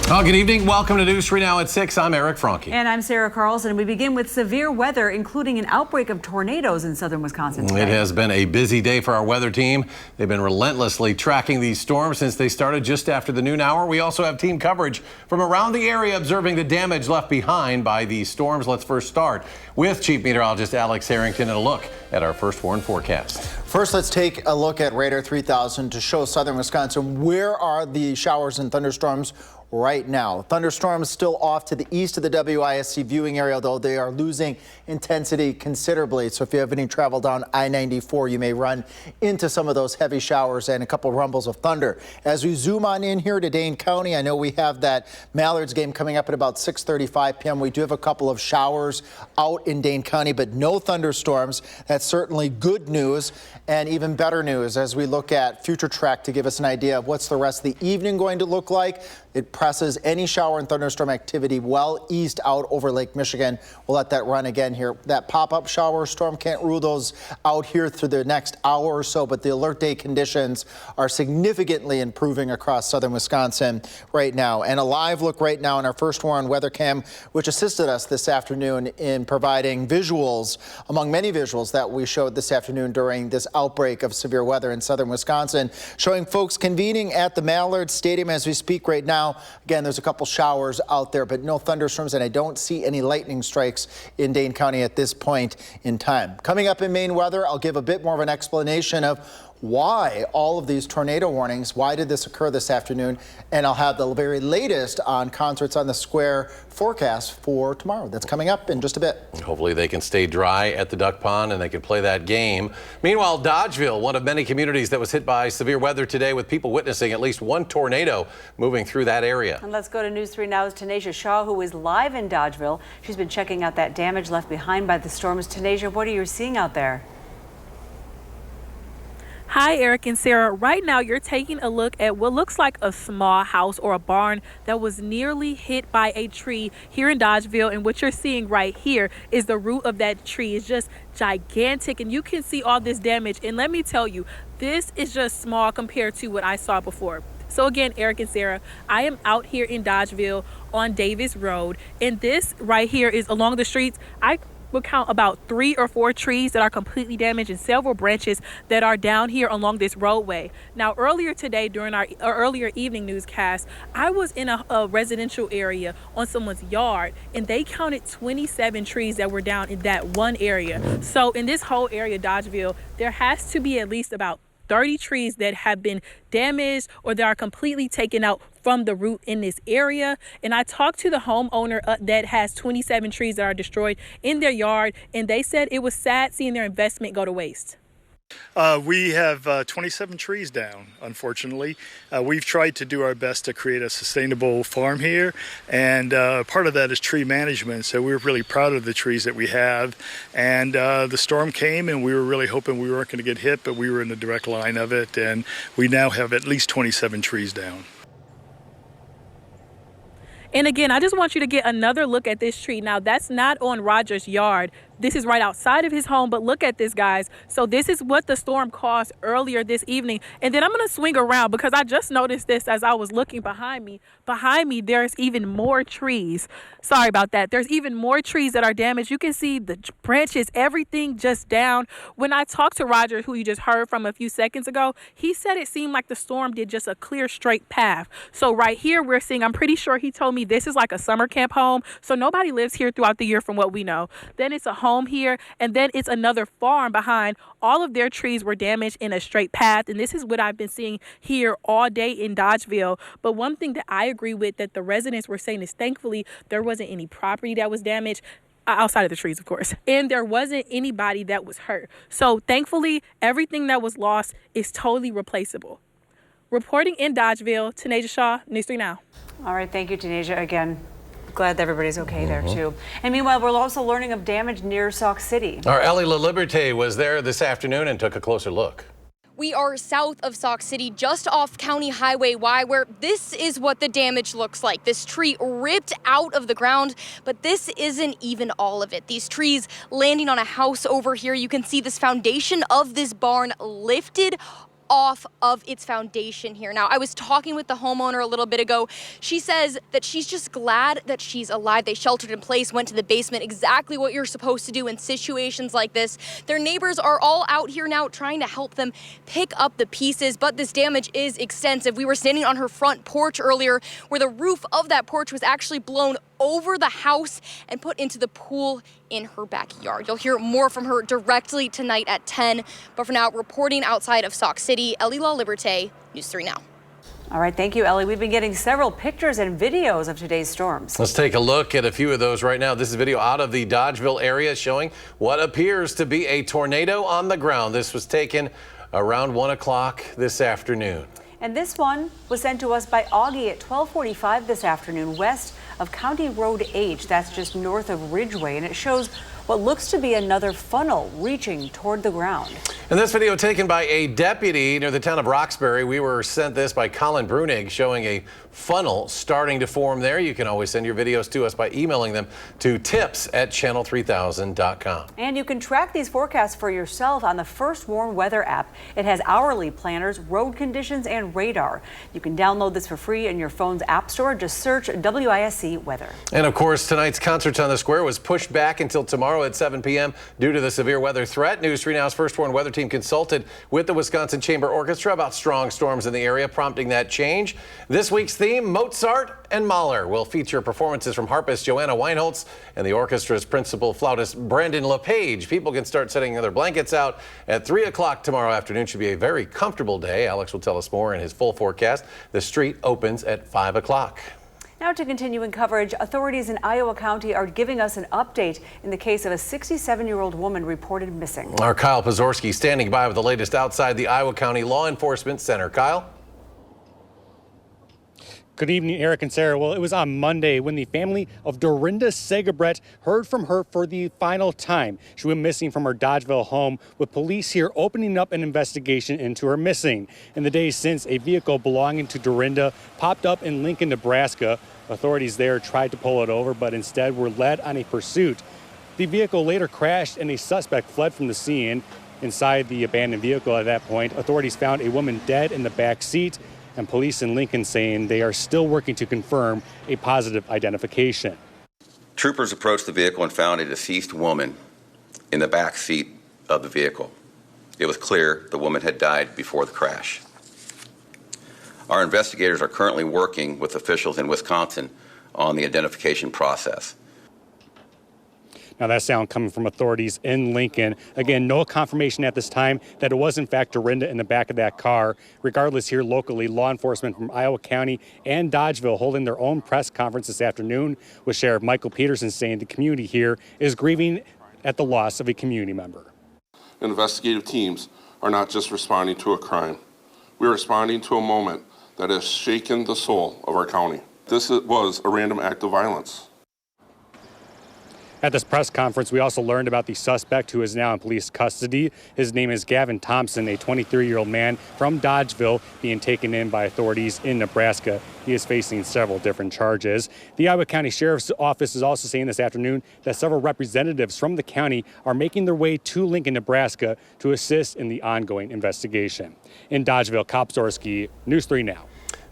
Well, good evening. Welcome to News 3 Now at 6. I'm Eric Franke. And I'm Sarah Carlson. We begin with severe weather, including an outbreak of tornadoes in southern Wisconsin today. It has been a busy day for our weather team. They've been relentlessly tracking these storms since they started just after the noon hour. We also have team coverage from around the area observing the damage left behind by these storms. Let's first start with Chief Meteorologist Alex Harrington and a look at our first warn forecast. First, let's take a look at Radar 3000 to show southern Wisconsin where are the showers and thunderstorms right now. Thunderstorms still off to the east of the WISC viewing area, though they are losing intensity considerably. So if you have any travel down I-94, you may run into some of those heavy showers and a couple rumbles of thunder. As we zoom on in here to Dane County, I know we have that Mallards game coming up at about 6:35 p.m. We do have a couple of showers out in Dane County, but no thunderstorms. That's certainly good news, and even better news as we look at future track to give us an idea of what's the rest of the evening going to look like. It presses any shower and thunderstorm activity well east out over Lake Michigan. We'll let that run again here. That pop-up shower storm, can't rule those out here through the next hour or so, but the alert day conditions are significantly improving across southern Wisconsin right now. And a live look right now in our first warn weather cam, which assisted us this afternoon in providing visuals, among many visuals that we showed this afternoon during this outbreak of severe weather in southern Wisconsin, showing folks convening at the Mallard Stadium as we speak right now. Again, there's a couple showers out there, but no thunderstorms, and I don't see any lightning strikes in Dane County at this point in time. Coming up in Maine weather, I'll give a bit more of an explanation of why all of these tornado warnings, why did this occur this afternoon, and I'll have the very latest on Concerts on the Square forecast for tomorrow. That's coming up in just a bit. Hopefully they can stay dry at the duck pond and they can play that game. Meanwhile, Dodgeville, one of many communities that was hit by severe weather today, with people witnessing at least one tornado moving through that area. And let's go to News 3 Now's Tanisha Shaw, who is live in Dodgeville. She's been checking out that damage left behind by the storms. Tanisha, what are you seeing out there? Hi, Eric and Sarah. Right now, you're taking a look at what looks like a small house or a barn that was nearly hit by a tree here in Dodgeville. And what you're seeing right here is the root of that tree is just gigantic. And you can see all this damage. And let me tell you, this is just small compared to what I saw before. So again, Eric and Sarah, I am out here in Dodgeville on Davis Road. And this right here is along the streets. I will count about 3 or 4 trees that are completely damaged and several branches that are down here along this roadway. Now, earlier today during our earlier evening newscast, I was in a residential area on someone's yard, and they counted 27 trees that were down in that one area. So in this whole area, Dodgeville, there has to be at least about 30 trees that have been damaged or that are completely taken out from the root in this area. And I talked to the homeowner that has 27 trees that are destroyed in their yard, and they said it was sad seeing their investment go to waste. We have 27 trees down, unfortunately. We've tried to do our best to create a sustainable farm here, and part of that is tree management. So we're really proud of the trees that we have. And the storm came, and we were really hoping we weren't going to get hit, but we were in the direct line of it, and we now have at least 27 trees down. And again, I just want you to get another look at this tree. Now, that's not on Roger's yard. This is right outside of his home, but look at this, guys. So this is what the storm caused earlier this evening. And then I'm going to swing around because I just noticed this as I was looking behind me. Behind me, there's even more trees. Sorry about that. There's even more trees that are damaged. You can see the branches, everything just down. When I talked to Roger, who you just heard from a few seconds ago, he said it seemed like the storm did just a clear, straight path. So right here, we're seeing, I'm pretty sure he told me this is like a summer camp home. So nobody lives here throughout the year from what we know. Then it's a home here, and then it's another farm behind. All of their trees were damaged in a straight path, and this is what I've been seeing here all day in Dodgeville. But one thing that I agree with that the residents were saying is thankfully there wasn't any property that was damaged outside of the trees, of course, and there wasn't anybody that was hurt. So thankfully everything that was lost is totally replaceable. Reporting in Dodgeville, Tanisha Shaw, News 3 Now. All right, thank you, Tanisha. Again, glad that everybody's okay there too. And meanwhile, we're also learning of damage near Sauk City. Our Ellie LaLiberte was there this afternoon and took a closer look. We are south of Sauk City, just off County Highway Y, where this is what the damage looks like. This tree ripped out of the ground, but this isn't even all of it. These trees landing on a house over here. You can see this foundation of this barn lifted off of its foundation here. Now, I was talking with the homeowner a little bit ago. She says that she's just glad that she's alive. They sheltered in place, went to the basement, exactly what you're supposed to do in situations like this. Their neighbors are all out here now trying to help them pick up the pieces, but this damage is extensive. We were standing on her front porch earlier where the roof of that porch was actually blown over the house and put into the pool in her backyard. You'll hear more from her directly tonight at 10. But for now, reporting outside of Sauk City, Ellie La Liberté, News 3 Now. All right, thank you, Ellie. We've been getting several pictures and videos of today's storms. Let's take a look at a few of those right now. This is video out of the Dodgeville area showing what appears to be a tornado on the ground. This was taken around 1 o'clock this afternoon. And this one was sent to us by Augie at 12:45 this afternoon, west of County Road H. That's just north of Ridgeway, and it shows what looks to be another funnel reaching toward the ground. And this video taken by a deputy near the town of Roxbury. We were sent this by Colin Brunig, showing a funnel starting to form there. You can always send your videos to us by emailing them to tips@channel3000.com. And you can track these forecasts for yourself on the First Warn Weather app. It has hourly planners, road conditions, and radar. You can download this for free in your phone's app store. Just search WISC Weather. And of course, tonight's Concerts on the Square was pushed back until tomorrow at 7 p.m. due to the severe weather threat. News 3 Now's First Warn Weather team consulted with the Wisconsin Chamber Orchestra about strong storms in the area, prompting that change. This week's theme, Mozart and Mahler, will feature performances from harpist Joanna Weinholtz and the orchestra's principal flautist Brandon LePage. People can start setting their blankets out at 3 o'clock tomorrow afternoon. Should be a very comfortable day. Alex will tell us more in his full forecast. The street opens at 5 o'clock. Now to continuing coverage, authorities in Iowa County are giving us an update in the case of a 67-year-old woman reported missing. Our Kyle Pozorski standing by with the latest outside the Iowa County Law Enforcement Center. Kyle? Good evening, Eric and Sarah. Well, it was on Monday when the family of Dorinda Segebret heard from her for the final time. She went missing from her Dodgeville home, with police here opening up an investigation into her missing. In the days since, a vehicle belonging to Dorinda popped up in Lincoln, Nebraska. Authorities there tried to pull it over, but instead were led on a pursuit. The vehicle later crashed and a suspect fled from the scene. Inside the abandoned vehicle at that point, authorities found a woman dead in the back seat, and police in Lincoln saying they are still working to confirm a positive identification. Troopers approached the vehicle and found a deceased woman in the back seat of the vehicle. It was clear the woman had died before the crash. Our investigators are currently working with officials in Wisconsin on the identification process. Now, that sound coming from authorities in Lincoln. Again, no confirmation at this time that it was, in fact, Dorinda in the back of that car. Regardless, here locally, law enforcement from Iowa County and Dodgeville holding their own press conference this afternoon, with Sheriff Michael Peterson saying the community here is grieving at the loss of a community member. Investigative teams are not just responding to a crime. We're responding to a moment that has shaken the soul of our county. This was a random act of violence. At this press conference, we also learned about the suspect who is now in police custody. His name is Gavin Thompson, a 23-year-old man from Dodgeville, being taken in by authorities in Nebraska. He is facing several different charges. The Iowa County Sheriff's Office is also saying this afternoon that several representatives from the county are making their way to Lincoln, Nebraska to assist in the ongoing investigation. In Dodgeville, Kyle Pozorski, News 3 Now.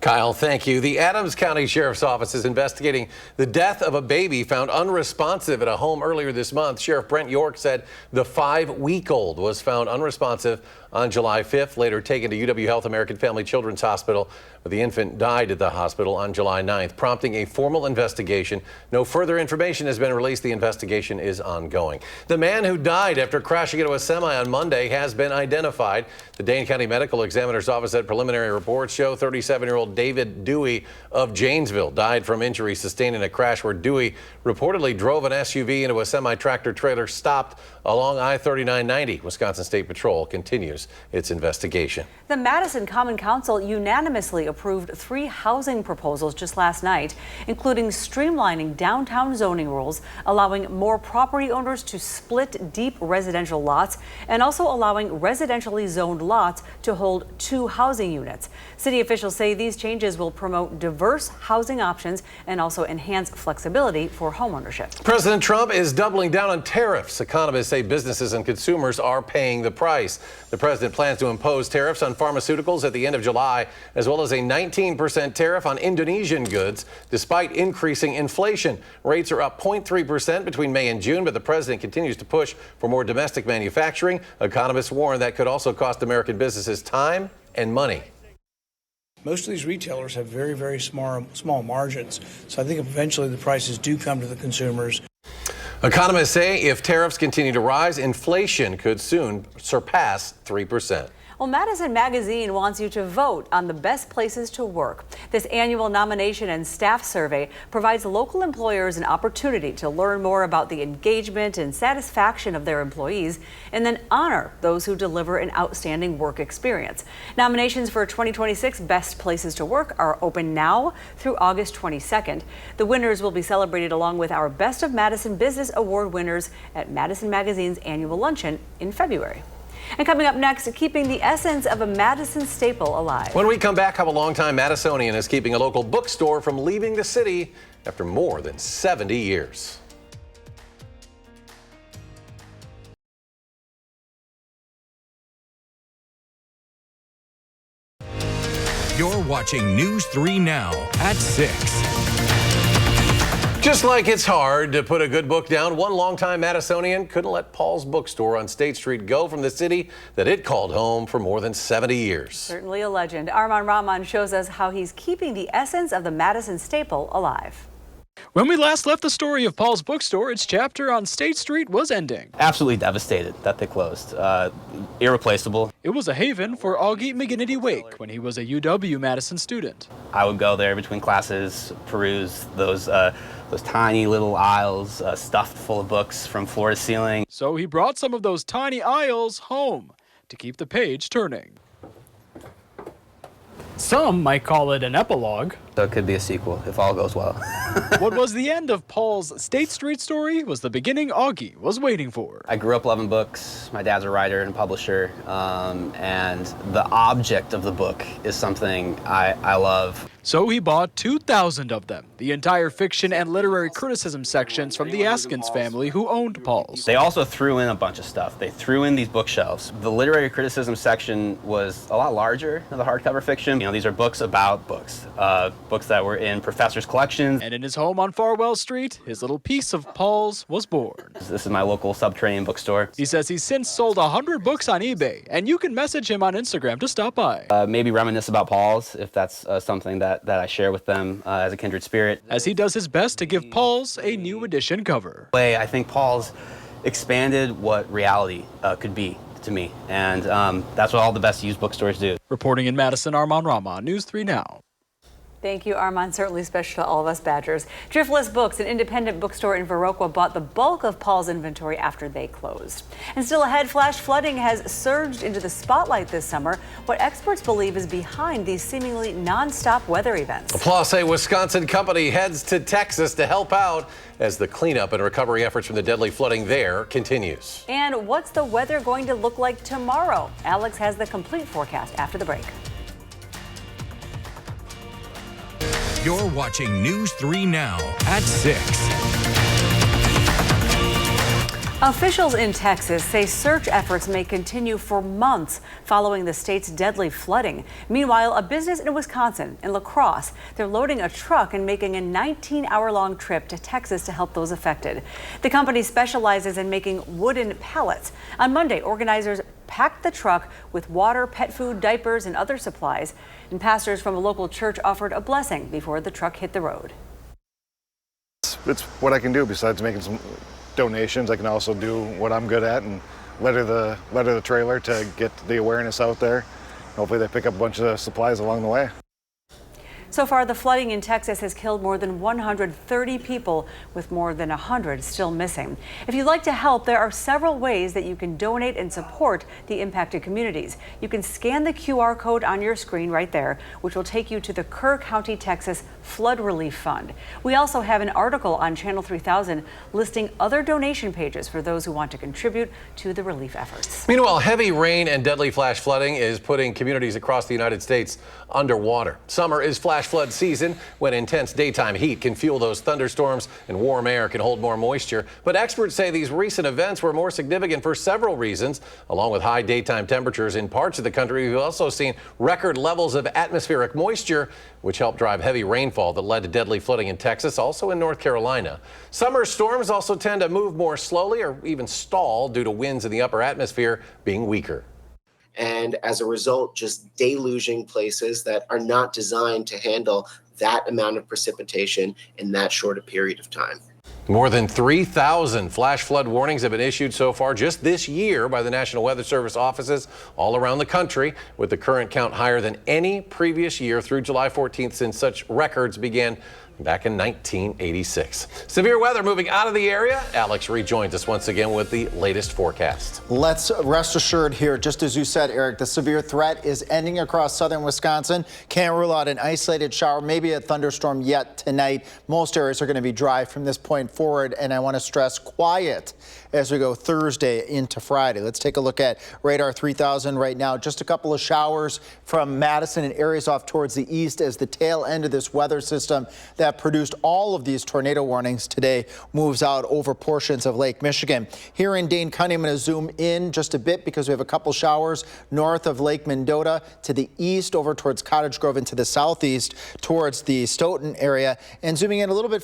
Kyle, thank you. The Adams County Sheriff's Office is investigating the death of a baby found unresponsive at a home earlier this month. Sheriff Brent York said the 5-week-old was found unresponsive on July 5th, later taken to UW Health American Family Children's Hospital, but the infant died at the hospital on July 9th, prompting a formal investigation. No further information has been released. The investigation is ongoing. The man who died after crashing into a semi on Monday has been identified. The Dane County Medical Examiner's Office said preliminary reports show 37-year-old David Dewey of Janesville died from injuries sustained in a crash where Dewey reportedly drove an SUV into a semi-tractor trailer stopped along I-3990. Wisconsin State Patrol continues its investigation. The Madison Common Council unanimously approved 3 housing proposals just last night, including streamlining downtown zoning rules, allowing more property owners to split deep residential lots, and also allowing residentially zoned lots to hold 2 housing units. City officials say these changes will promote diverse housing options and also enhance flexibility for homeownership. President Trump is doubling down on tariffs. Economists say businesses and consumers are paying the price. The president president plans to impose tariffs on pharmaceuticals at the end of July, as well as a 19% tariff on Indonesian goods, despite increasing inflation. Rates are up 0.3% between May and June, but the president continues to push for more domestic manufacturing. Economists warn that could also cost American businesses time and money. Most of these retailers have very, very small margins. So I think eventually the prices do come to the consumers. Economists say if tariffs continue to rise, inflation could soon surpass 3%. Well, Madison Magazine wants you to vote on the best places to work. This annual nomination and staff survey provides local employers an opportunity to learn more about the engagement and satisfaction of their employees and then honor those who deliver an outstanding work experience. Nominations for 2026 Best Places to Work are open now through August 22nd. The winners will be celebrated along with our Best of Madison Business Award winners at Madison Magazine's annual luncheon in February. And coming up next, keeping the essence of a Madison staple alive. When we come back, how a longtime Madisonian is keeping a local bookstore from leaving the city after more than 70 years. You're watching News 3 Now at 6. Just like it's hard to put a good book down, one longtime Madisonian couldn't let Paul's bookstore on State Street go from the city that it called home for more than 70 years. Certainly a legend. Arman Rahman shows us how he's keeping the essence of the Madison staple alive. When we last left the story of Paul's bookstore, its chapter on State Street was ending. Absolutely devastated that they closed. Irreplaceable. It was a haven for Augie McGinnity Wake when he was a UW-Madison student. I would go there between classes, peruse those tiny little aisles stuffed full of books from floor to ceiling. So he brought some of those tiny aisles home to keep the page turning. Some might call it an epilogue. So it could be a sequel if all goes well. What was the end of Paul's State Street story was the beginning Augie was waiting for. I grew up loving books. My dad's a writer and publisher, and the object of the book is something I love. So he bought 2,000 of them, the entire fiction and literary criticism sections from the Askins family who owned Paul's. They also threw in a bunch of stuff. They threw in these bookshelves. The literary criticism section was a lot larger than the hardcover fiction. You know, these are books about books, books that were in professors' collections. And in his home on Farwell Street, his little piece of Paul's was born. This is my local subterranean bookstore. He says he's since sold 100 books on eBay, and you can message him on Instagram to stop by. Maybe reminisce about Paul's if that's something that I share with them as a kindred spirit. As he does his best to give Paul's a new edition cover. I think Paul's expanded what reality could be to me, and that's what all the best used bookstores do. Reporting in Madison, Arman Rahman, News 3 Now. Thank you, Arman. Certainly special to all of us Badgers. Driftless Books, an independent bookstore in Viroqua, bought the bulk of Paul's inventory after they closed. And still ahead, flash flooding has surged into the spotlight this summer. What experts believe is behind these seemingly non-stop weather events. Plus, a Wisconsin company heads to Texas to help out as the cleanup and recovery efforts from the deadly flooding there continues. And what's the weather going to look like tomorrow? Alex has the complete forecast after the break. You're watching News 3 Now at 6. Officials in Texas say search efforts may continue for months following the state's deadly flooding. Meanwhile, a business in Wisconsin, in La Crosse, they're loading a truck and making a 19-hour-long trip to Texas to help those affected. The company specializes in making wooden pallets. On Monday, organizers packed the truck with water, pet food, diapers, and other supplies. And pastors from a local church offered a blessing before the truck hit the road. It's what I can do besides making some donations. I can also do what I'm good at and letter the trailer to get the awareness out there. Hopefully they pick up a bunch of supplies along the way. So far, the flooding in Texas has killed more than 130 people, with more than 100 still missing. If you'd like to help, there are several ways that you can donate and support the impacted communities. You can scan the QR code on your screen right there, which will take you to the Kerr County, Texas Flood Relief Fund. We also have an article on Channel 3000 listing other donation pages for those who want to contribute to the relief efforts. Meanwhile, heavy rain and deadly flash flooding is putting communities across the United States underwater. Summer is flash flash flood season when intense daytime heat can fuel those thunderstorms and warm air can hold more moisture. But experts say these recent events were more significant for several reasons. Along with high daytime temperatures in parts of the country, we've also seen record levels of atmospheric moisture, which helped drive heavy rainfall that led to deadly flooding in Texas, also in North Carolina. Summer storms also tend to move more slowly or even stall due to winds in the upper atmosphere being weaker. And as a result, just deluging places that are not designed to handle that amount of precipitation in that short a period of time. More than 3,000 flash flood warnings have been issued so far just this year by the National Weather Service offices all around the country, with the current count higher than any previous year through July 14th since such records began back in 1986. Severe weather moving out of the area. Alex rejoins us once again with the latest forecast. Let's rest assured here, just as you said, Eric, the severe threat is ending across southern Wisconsin. Can't rule out an isolated shower, maybe a thunderstorm yet tonight. Most areas are going to be dry from this point forward, and I want to stress quiet as we go Thursday into Friday. Let's take a look at radar 3000 right now. Just a couple of showers from Madison and areas off towards the east as the tail end of this weather system that produced all of these tornado warnings today moves out over portions of Lake Michigan. Here in Dane County, I'm going to zoom in just a bit because we have a couple showers north of Lake Mendota to the east over towards Cottage Grove and to the southeast towards the Stoughton area. And zooming in a little bit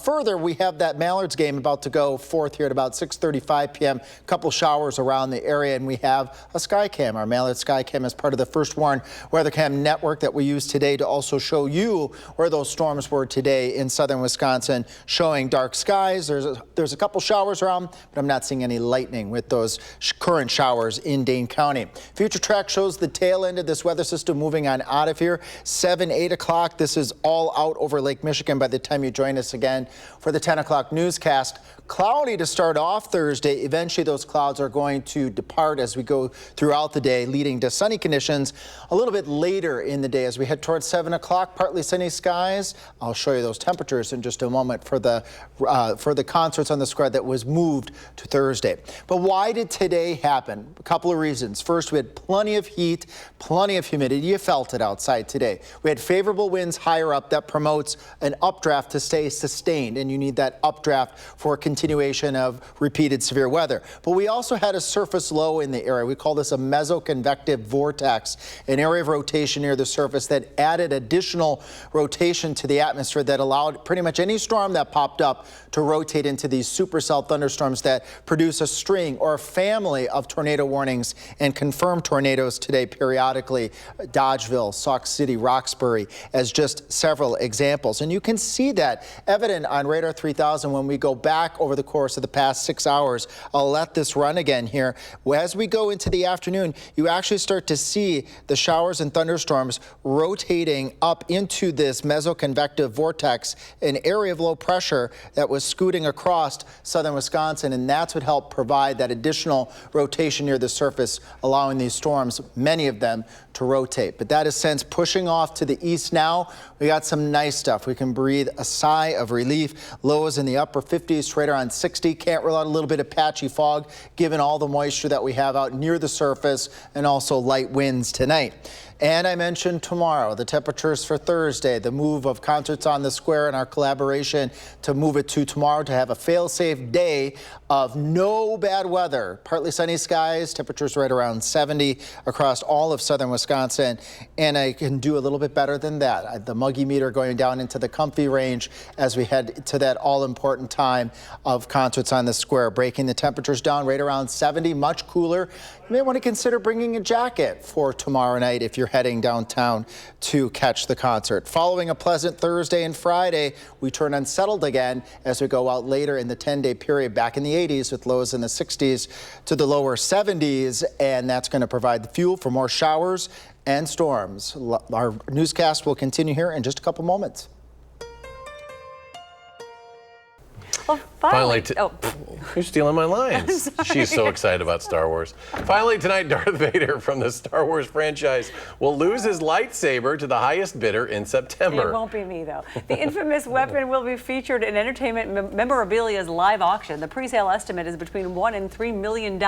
further, we have that Mallards game about to go forth here at about 6:35 p.m. A couple showers around the area, and we have a Skycam. Our Mallard Skycam is part of the First Warn WeatherCam network that we use today to also show you where those storms were today in southern Wisconsin, showing dark skies. There's a couple showers around, but I'm not seeing any lightning with those current showers in Dane County. Future track shows the tail end of this weather system moving on out of here. 8 o'clock. This is all out over Lake Michigan by the time you join us again for the 10 o'clock newscast. Cloudy to start off Thursday. Eventually those clouds are going to depart as we go throughout the day, leading to sunny conditions a little bit later in the day as we head towards 7 o'clock. Partly sunny skies. I'll show you those temperatures in just a moment for the concerts on the square that was moved to Thursday. But why did today happen? A couple of reasons. First, we had plenty of heat, plenty of humidity. You felt it outside today. We had favorable winds higher up that promotes an updraft to stay sustained, and you need that updraft for a continuation of repeated severe weather. But we also had a surface low in the area. We call this a mesoconvective vortex, an area of rotation near the surface that added additional rotation to the atmosphere that allowed pretty much any storm that popped up to rotate into these supercell thunderstorms that produce a string or a family of tornado warnings and confirmed tornadoes today periodically. Dodgeville, Sauk City, Roxbury as just several examples. And you can see that evident on radar 3000 when we go back over the course of the past 6 hours. I'll let this run again here. As we go into the afternoon, you actually start to see the showers and thunderstorms rotating up into this mesoconvective vortex, an area of low pressure that was scooting across southern Wisconsin, and that's what helped provide that additional rotation near the surface, allowing these storms, many of them, to rotate. But that is since pushing off to the east now. We got some nice stuff. We can breathe a sigh of relief. Lows in the upper 50s, right around 60. Can't rule out a little bit of patchy fog given all the moisture that we have out near the surface, and also light winds tonight. And I mentioned tomorrow, the temperatures for Thursday, the move of Concerts on the Square and our collaboration to move it to tomorrow to have a fail-safe day of no bad weather. Partly sunny skies, temperatures right around 70 across all of southern Wisconsin. And I can do a little bit better than that. The muggy meter going down into the comfy range as we head to that all-important time of Concerts on the Square, breaking the temperatures down right around 70, much cooler. You may want to consider bringing a jacket for tomorrow night if you're heading downtown to catch the concert. Following a pleasant Thursday and Friday, we turn unsettled again as we go out later in the 10-day period back in the 80s with lows in the 60s to the lower 70s, and that's going to provide the fuel for more showers and storms. Our newscast will continue here in just a couple moments. Well, finally. You're stealing my lines. She's so excited about Star Wars. Finally tonight, Darth Vader from the Star Wars franchise will lose his lightsaber to the highest bidder in September. It won't be me, though. The infamous weapon will be featured in Entertainment Memorabilia's live auction. The pre-sale estimate is between $1 and $3 million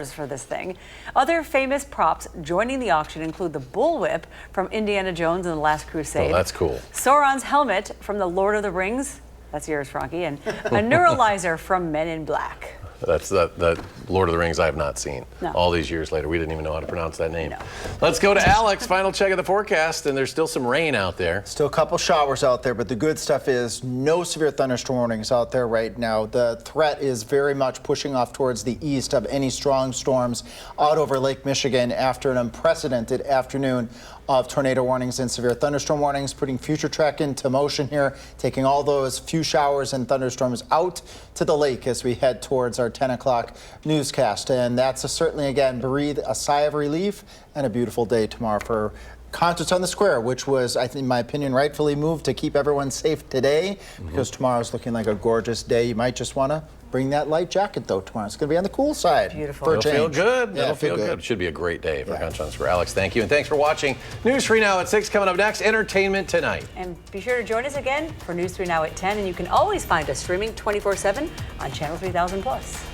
for this thing. Other famous props joining the auction include the bullwhip from Indiana Jones and the Last Crusade. Oh, that's cool. Sauron's helmet from The Lord of the Rings. That's yours, Frankie. And a neuralizer from Men in Black. That's that Lord of the Rings I have not seen. No. All these years later, we didn't even know how to pronounce that name. No. Let's go to Alex. Final check of the forecast, and there's still some rain out there. Still a couple showers out there, but the good stuff is no severe thunderstorm warnings out there right now. The threat is very much pushing off towards the east of any strong storms out over Lake Michigan after an unprecedented afternoon of tornado warnings and severe thunderstorm warnings, putting future track into motion here, taking all those few showers and thunderstorms out to the lake as we head towards our 10 o'clock newscast. And that's certainly, again, breathe a sigh of relief and a beautiful day tomorrow for Concerts on the Square, which was, I think, in my opinion, rightfully moved to keep everyone safe today, because tomorrow's looking like a gorgeous day. You might just want to bring that light jacket, though, tomorrow. It's going to be on the cool side. Beautiful. It'll feel good. Yeah, It'll feel good. It should be a great day for Concerts on the Square. Alex, thank you. And thanks for watching News 3 Now at 6. Coming up next, Entertainment Tonight. And be sure to join us again for News 3 Now at 10. And you can always find us streaming 24/7 on Channel 3000+.